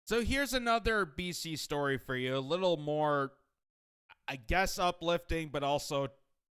So here's another BC story for you. A little more, I guess, uplifting, but also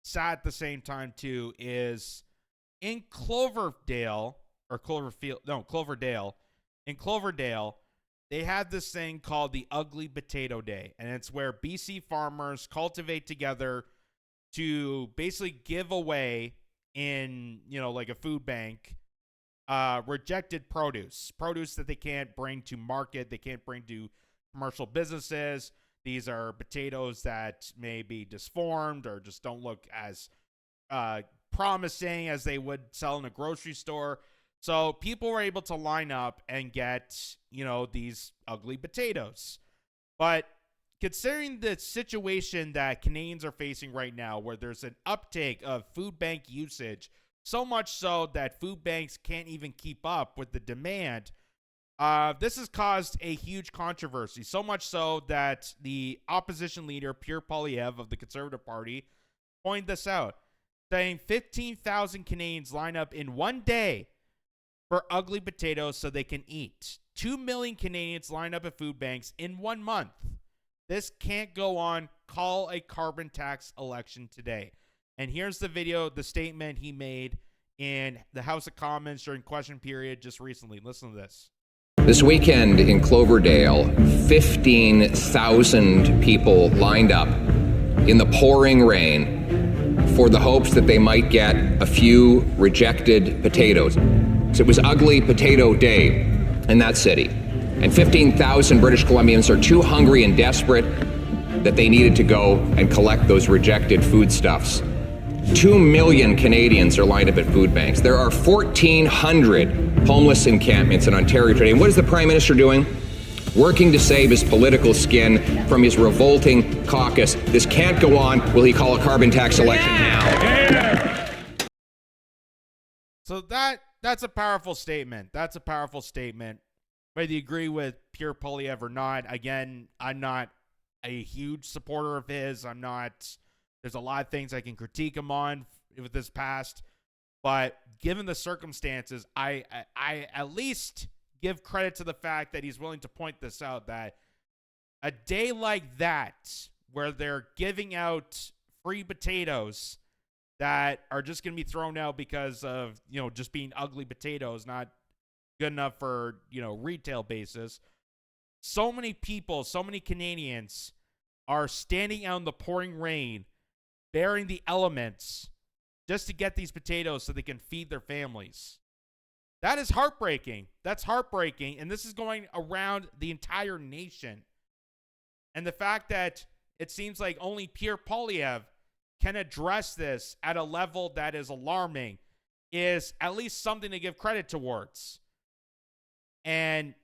sad at the same time, too, is in Cloverdale, or Cloverfield, no, Cloverdale. In Cloverdale, they have this thing called the Ugly Potato Day, and it's where BC farmers cultivate together to basically give away in, like a food bank, rejected produce that they can't bring to market, they can't bring to commercial businesses. These are potatoes that may be disformed or just don't look as promising as they would sell in a grocery store. So people were able to line up and get, these ugly potatoes. But considering the situation that Canadians are facing right now, where there's an uptake of food bank usage, so much so that food banks can't even keep up with the demand, this has caused a huge controversy, so much so that the opposition leader, Pierre Poilievre of the Conservative Party, pointed this out, saying 15,000 Canadians line up in one day for ugly potatoes so they can eat. 2 million Canadians line up at food banks in 1 month. This can't go on. Call a carbon tax election today. And here's the video, the statement he made in the House of Commons during question period just recently. Listen to this. This weekend in Cloverdale, 15,000 people lined up in the pouring rain for the hopes that they might get a few rejected potatoes. So it was Ugly Potato Day in that city. And 15,000 British Columbians are too hungry and desperate that they needed to go and collect those rejected foodstuffs. 2 million Canadians are lined up at food banks. There are 1,400 homeless encampments in Ontario today. And what is the Prime Minister doing? Working to save his political skin from his revolting caucus. This can't go on. Will he call a carbon tax election now? Yeah. So that's a powerful statement. That's a powerful statement. Whether you agree with Pierre Poilievre or not, again, I'm not a huge supporter of his. There's a lot of things I can critique him on with his past, but given the circumstances, I at least give credit to the fact that he's willing to point this out, that a day like that, where they're giving out free potatoes that are just going to be thrown out because of, just being ugly potatoes, not good enough for, retail basis. So many people, so many Canadians are standing out in the pouring rain, bearing the elements just to get these potatoes so they can feed their families. That is heartbreaking. That's heartbreaking. And this is going around the entire nation. And the fact that it seems like only Pierre Poilievre can address this at a level that is alarming is at least something to give credit towards. And,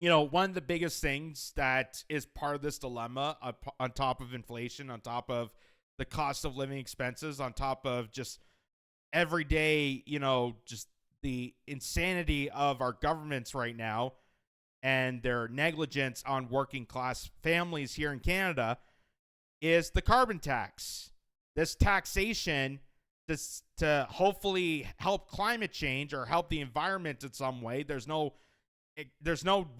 one of the biggest things that is part of this dilemma, on top of inflation, on top of the cost of living expenses, on top of just everyday, just the insanity of our governments right now and their negligence on working class families here in Canada, is the carbon tax. This taxation to hopefully help climate change or help the environment in some way. There's no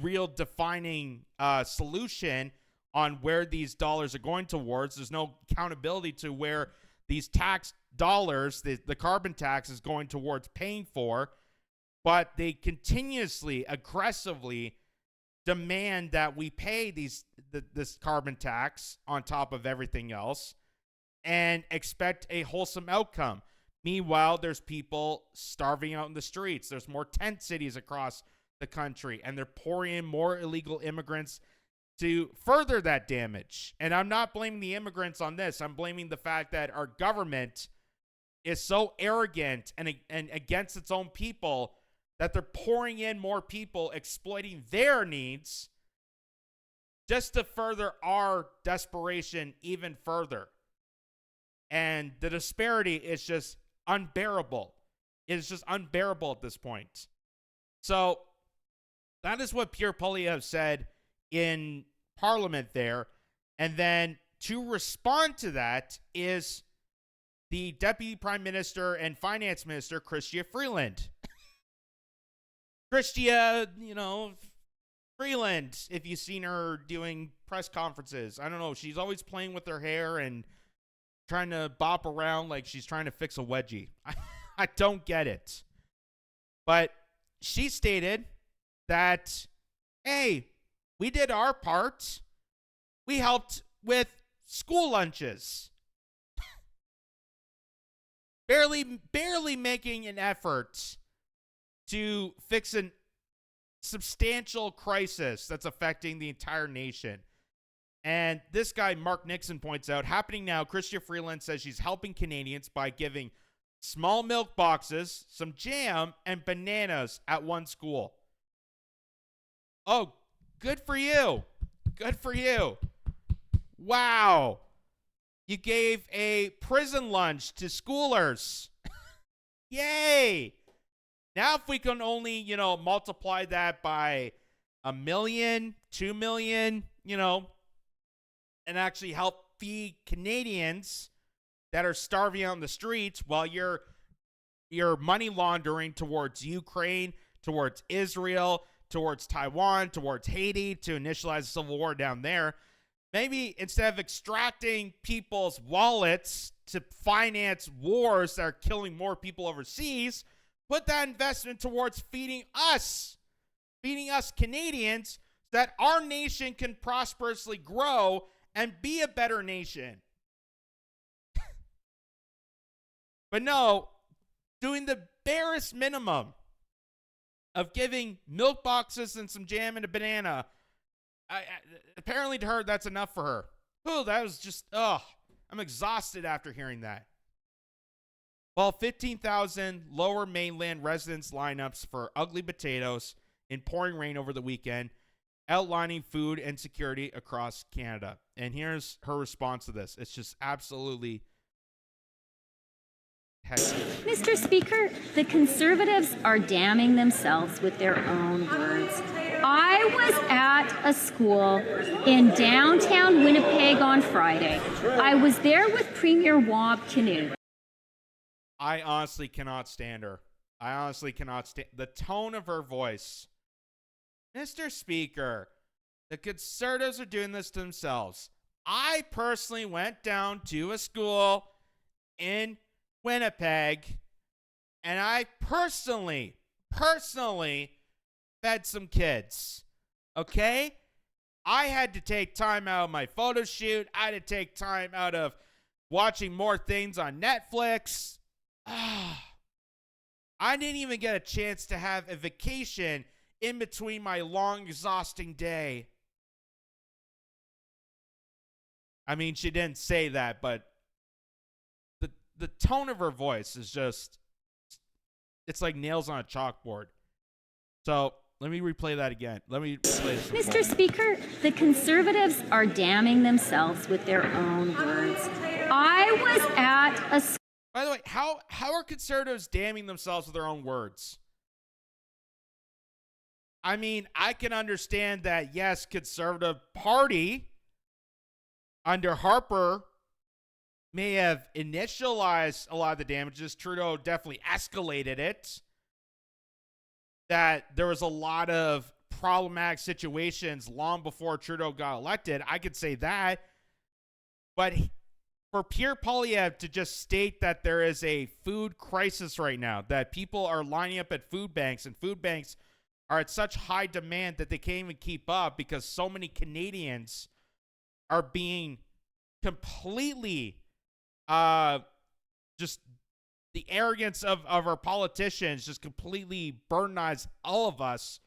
real defining solution on where these dollars are going towards. There's no accountability to where these tax dollars, the carbon tax, is going towards paying for. But they continuously, aggressively demand that we pay this carbon tax on top of everything else and expect a wholesome outcome. Meanwhile, there's people starving out in the streets. There's more tent cities across the country, and they're pouring in more illegal immigrants to further that damage. And I'm not blaming the immigrants on this. I'm blaming the fact that our government is so arrogant and against its own people that they're pouring in more people, exploiting their needs just to further our desperation even further. And the disparity is just unbearable. It is just unbearable at this point. So that is what Pierre Poilievre said in Parliament there. And then to respond to that is the Deputy Prime Minister and Finance Minister, Chrystia Freeland. Chrystia Freeland, if you've seen her doing press conferences, I don't know. She's always playing with her hair and trying to bop around like she's trying to fix a wedgie. I don't get it. But she stated that, hey, we did our part. We helped with school lunches. barely making an effort to fix a substantial crisis that's affecting the entire nation. And this guy, Mark Nixon, points out, happening now, Chrystia Freeland says she's helping Canadians by giving small milk boxes, some jam, and bananas at one school. Oh, good for you. Good for you. Wow. You gave a prison lunch to schoolers. Yay. Now, if we can only, multiply that by 1 million, 2 million, and actually help feed Canadians that are starving out in the streets while you're money laundering towards Ukraine, towards Israel, towards Taiwan, towards Haiti to initialize a civil war down there. Maybe instead of extracting people's wallets to finance wars that are killing more people overseas, put that investment towards feeding us Canadians, so that our nation can prosperously grow and be a better nation. But no, doing the barest minimum of giving milk boxes and some jam and a banana, apparently to her, that's enough for her. Oh, that was just, I'm exhausted after hearing that. Well, 15,000 lower mainland residents lineups for ugly potatoes in pouring rain over the weekend, outlining food insecurity across Canada. And here's her response to this. It's just absolutely hectic. Mr. Speaker, the Conservatives are damning themselves with their own words. I was at a school in downtown Winnipeg on Friday. I was there with Premier Wab Kinew. I honestly cannot stand her. I honestly cannot stand the tone of her voice. Mr. Speaker, the Conservatives are doing this to themselves. I personally went down to a school in Winnipeg, and I personally fed some kids. Okay? I had to take time out of my photo shoot. I had to take time out of watching more things on Netflix. I didn't even get a chance to have a vacation in between my long, exhausting day. I mean, she didn't say that, but the tone of her voice is just, it's like nails on a chalkboard. So let me replay that again. Let me replay this. Mr. Speaker, the Conservatives are damning themselves with their own words. I was at a... By the way, how are Conservatives damning themselves with their own words? I mean, I can understand that, yes, Conservative Party under Harper may have initialized a lot of the damages. Trudeau definitely escalated it. That there was a lot of problematic situations long before Trudeau got elected. I could say that. But for Pierre Poilievre to just state that there is a food crisis right now, that people are lining up at food banks, and food banks are at such high demand that they can't even keep up because so many Canadians are being completely just the arrogance of our politicians just completely burnize all of us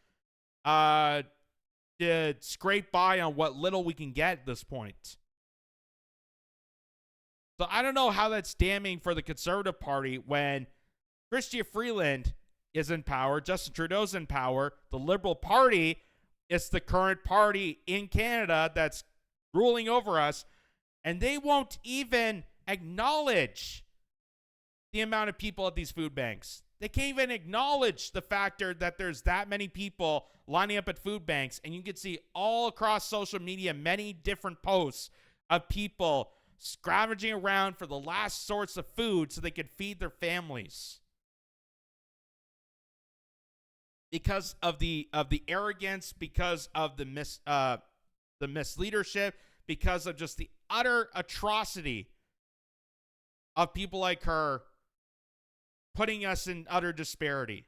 to scrape by on what little we can get at this point. So I don't know how that's damning for the Conservative Party when Chrystia Freeland is in power, Justin Trudeau's in power, the Liberal Party is the current party in Canada that's ruling over us, and they won't even acknowledge the amount of people at these food banks. They can't even acknowledge the factor that there's that many people lining up at food banks, and you can see all across social media many different posts of people scavenging around for the last sorts of food so they could feed their families. because of the arrogance, because of the misleadership, because of just the utter atrocity of people like her putting us in utter disparity.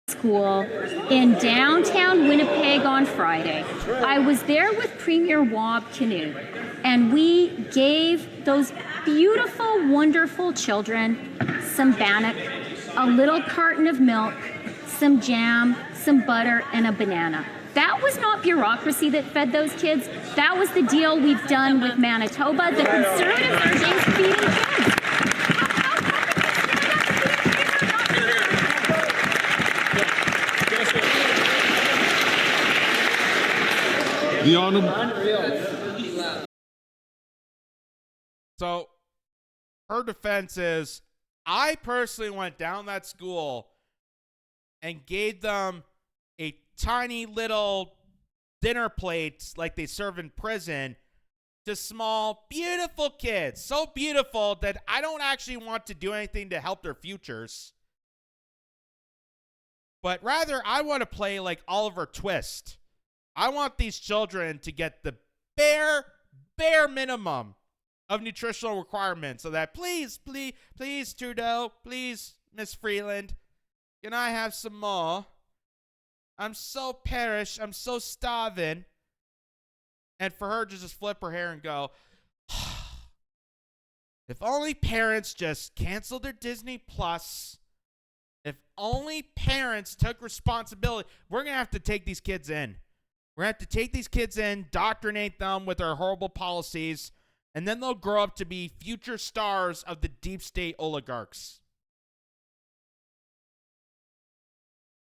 School in downtown Winnipeg on Friday. I was there with Premier Wab Kinew, and we gave those beautiful, wonderful children some bannock, a little carton of milk, some jam, some butter, and a banana. That was not bureaucracy that fed those kids. That was the deal we've done with Manitoba. The Conservatives are just feeding kids. The Honourable. So her defense is, I personally went down that school and gave them a tiny little dinner plate like they serve in prison to small, beautiful kids. So beautiful that I don't actually want to do anything to help their futures. But rather, I want to play like Oliver Twist. I want these children to get the bare minimum of nutritional requirements, so that please, Trudeau, please, Miss Freeland, can I have some more? I'm so perished. I'm so starving. And for her to just flip her hair and go, if only parents just canceled their Disney Plus. If only parents took responsibility. We're going to have to take these kids in. We're going to have to take these kids in, indoctrinate them with our horrible policies, and then they'll grow up to be future stars of the deep state oligarchs.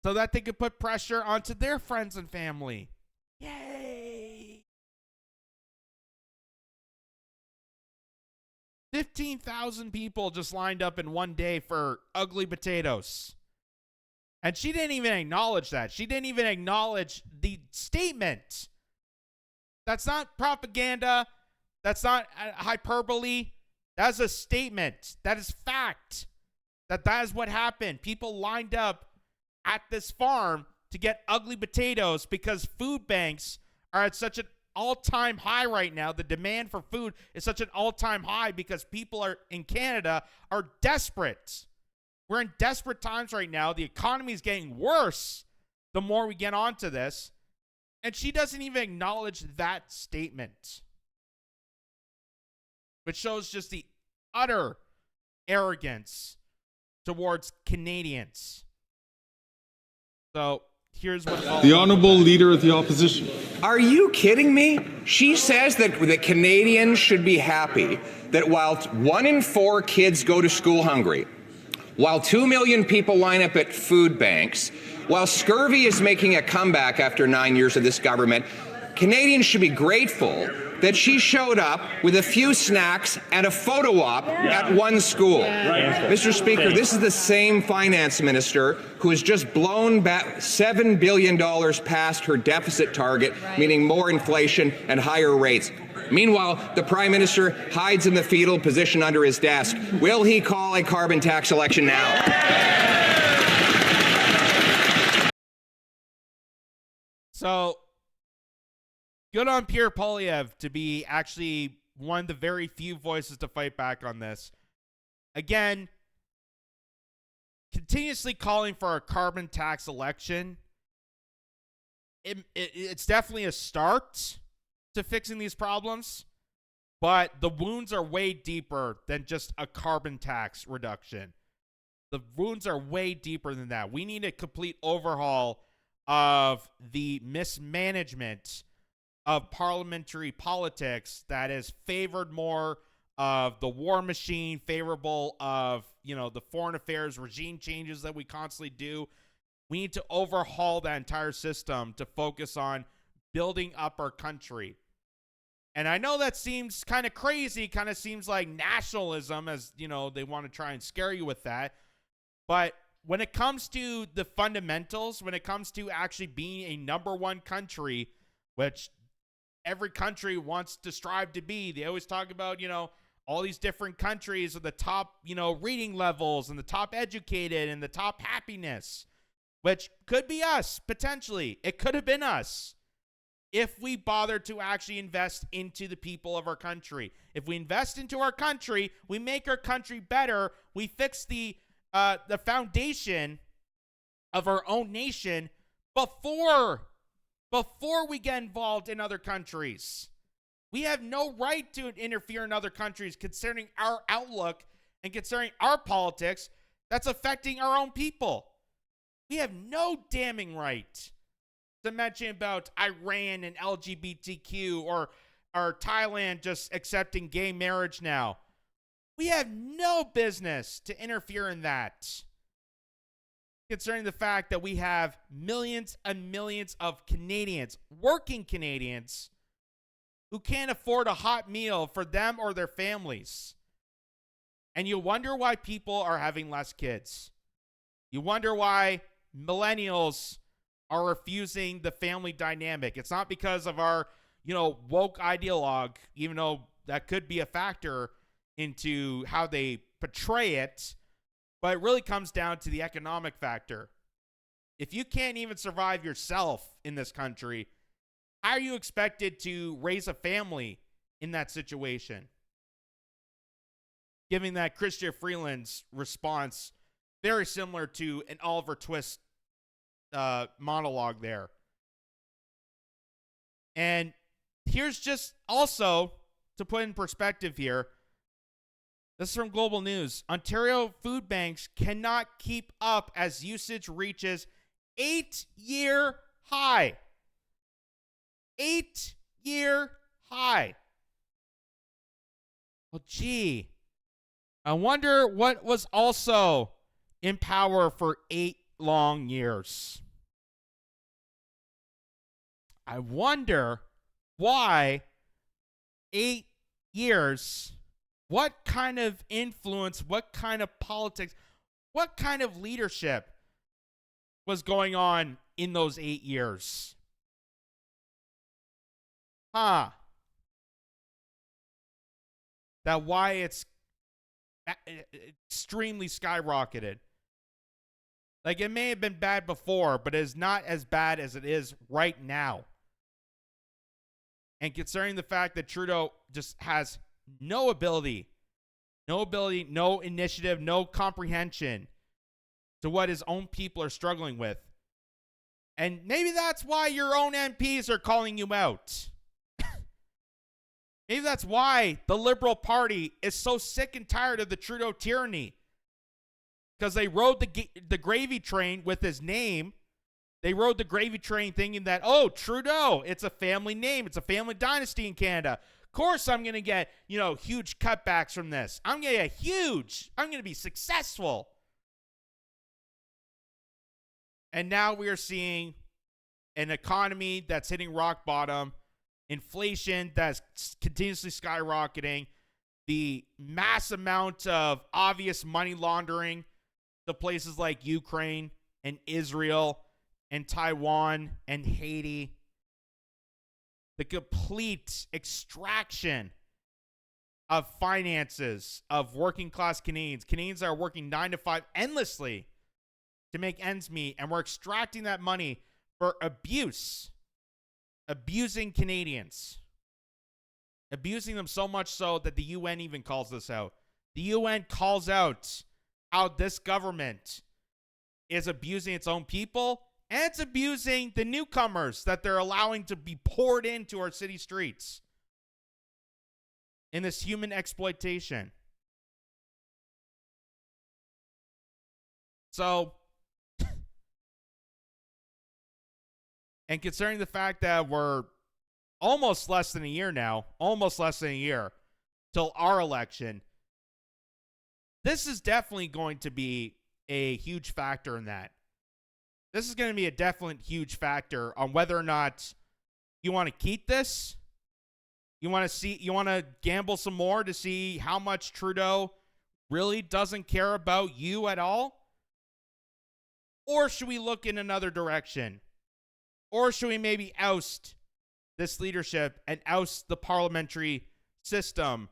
So that they could put pressure onto their friends and family. Yay! 15,000 people just lined up in one day for ugly potatoes. And she didn't even acknowledge that. She didn't even acknowledge the statement. That's not propaganda. That's not hyperbole. That's a statement. That is fact. That is what happened. People lined up at this farm to get ugly potatoes because food banks are at such an all-time high right now. The demand for food is such an all-time high because people in Canada are desperate. We're in desperate times right now. The economy is getting worse the more we get onto this. And she doesn't even acknowledge that statement, which shows just the utter arrogance towards Canadians. So here's what The Honourable Leader of the Opposition. Are you kidding me? She says that the Canadians should be happy that while 1 in 4 kids go to school hungry, while 2 million people line up at food banks, while scurvy is making a comeback after 9 years of this government, Canadians should be grateful that she showed up with a few snacks and a photo op at one school. Mr. Speaker, this is the same finance minister who has just blown back $7 billion past her deficit target, meaning more inflation and higher rates. Meanwhile, the Prime Minister hides in the fetal position under his desk. Will he call a carbon tax election now? So, good on Pierre Poilievre to be actually one of the very few voices to fight back on this. Again, continuously calling for a carbon tax election. It's definitely a start to fixing these problems, but the wounds are way deeper than just a carbon tax reduction. The wounds are way deeper than that. We need a complete overhaul of the mismanagement of parliamentary politics that is favored more of the war machine, favorable of, the foreign affairs regime changes that we constantly do. We need to overhaul that entire system to focus on building up our country. And I know that seems kind of crazy, kind of seems like nationalism, as, they want to try and scare you with that. But when it comes to the fundamentals, when it comes to actually being a number one country, which every country wants to strive to be, they always talk about, all these different countries with the top, reading levels and the top educated and the top happiness, which could be us, potentially. It could have been us if we bothered to actually invest into the people of our country. If we invest into our country, we make our country better, we fix the foundation of our own nation before we get involved in other countries. We have no right to interfere in other countries concerning our outlook and concerning our politics that's affecting our own people. We have no damning right to mention about Iran and LGBTQ or Thailand just accepting gay marriage now. We have no business to interfere in that. Concerning the fact that we have millions and millions of Canadians, working Canadians, who can't afford a hot meal for them or their families. And you wonder why people are having less kids. You wonder why millennials are refusing the family dynamic. It's not because of our, woke ideologue, even though that could be a factor into how they portray it, but it really comes down to the economic factor. If you can't even survive yourself in this country, how are you expected to raise a family in that situation? Giving that Chrystia Freeland's response very similar to an Oliver Twist monologue there. And here's just also to put in perspective here. This is from Global News. Ontario food banks cannot keep up as usage reaches 8-year high. 8-year high. Well, gee. I wonder what was also in power for 8 long years. I wonder why 8 years, what kind of influence, what kind of politics, what kind of leadership was going on in those 8 years? That why it's extremely skyrocketed. Like, it may have been bad before, but it is not as bad as it is right now. And concerning the fact that Trudeau just has no ability, no initiative, no comprehension to what his own people are struggling with. And maybe that's why your own MPs are calling you out. Maybe that's why the Liberal Party is so sick and tired of the Trudeau tyranny. Because they rode the gravy train with his name. They rode the gravy train thinking that, Trudeau, it's a family name. It's a family dynasty in Canada. Of course I'm going to get, huge cutbacks from this. I'm going to be successful. And now we are seeing an economy that's hitting rock bottom. Inflation that's continuously skyrocketing, the mass amount of obvious money laundering to places like Ukraine and Israel and Taiwan and Haiti, the complete extraction of finances of working class Canadians that are working 9 to 5 endlessly to make ends meet, and we're extracting that money for abusing Canadians, abusing them so much so that the UN even calls this out. The UN calls out how this government is abusing its own people, and it's abusing the newcomers that they're allowing to be poured into our city streets in this human exploitation. So, and considering the fact that we're almost less than a year till our election, this is definitely going to be a huge factor in that. This is going to be a definite huge factor on whether or not you want to keep this. You want to gamble some more to see how much Trudeau really doesn't care about you at all? Or should we look in another direction? Or should we maybe oust this leadership and oust the parliamentary system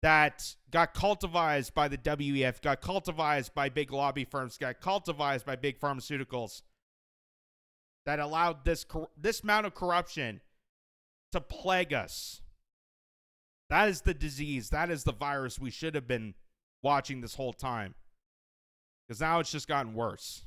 that got cultivized by the WEF, got cultivized by big lobby firms, got cultivized by big pharmaceuticals, that allowed this amount of corruption to plague us. That is the disease. That is the virus we should have been watching this whole time. Because now it's just gotten worse.